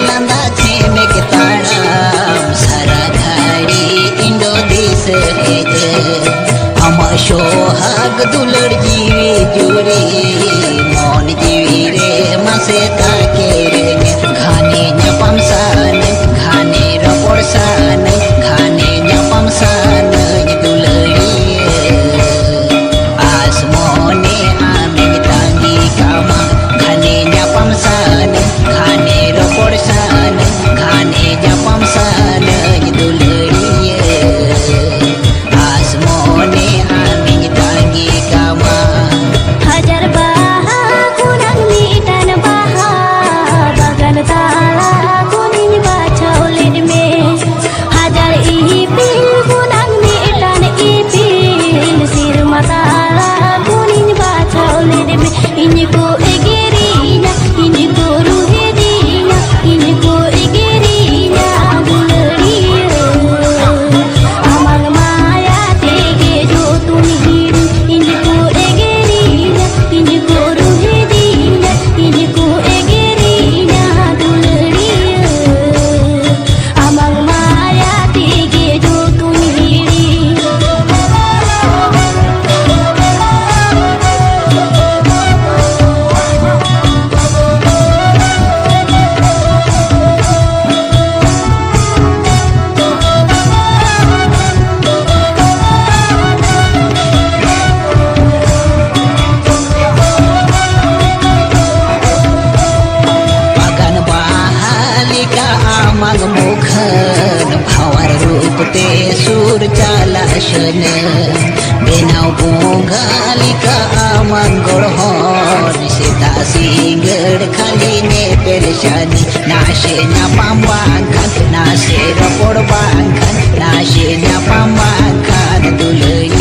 landa chime ke taram sara ghadi indo dis heje ama shohag dulad jiwi juri mon jiwi re mase take re ghane nyapam san ghane rapor san ghane nyapam san duladi asmone amin tangi kama ghane nyapam san ghane rapor san ghane nyapam san duladi asmone amin tangi kama hajar baha kunang mitan baha bagan tala kuning bachaulit me hajar ipil kunang mitan ipil sir matala kuning bachaulit me iniko egerinya iniko ruhedinya iniko egerinya dulariya amang maya tege jo tunhir iniko egerinya iniko ruhedinya iniko egerinya dulariya amang maya tege jo tunhir bagan bahalika amang mukhan bhawar roop te sur chala shana benau bungalika amang gorhon sita singar khali ne pershani nashe na pambangkan nashe rapor bangkan nashe na pambangkan dulai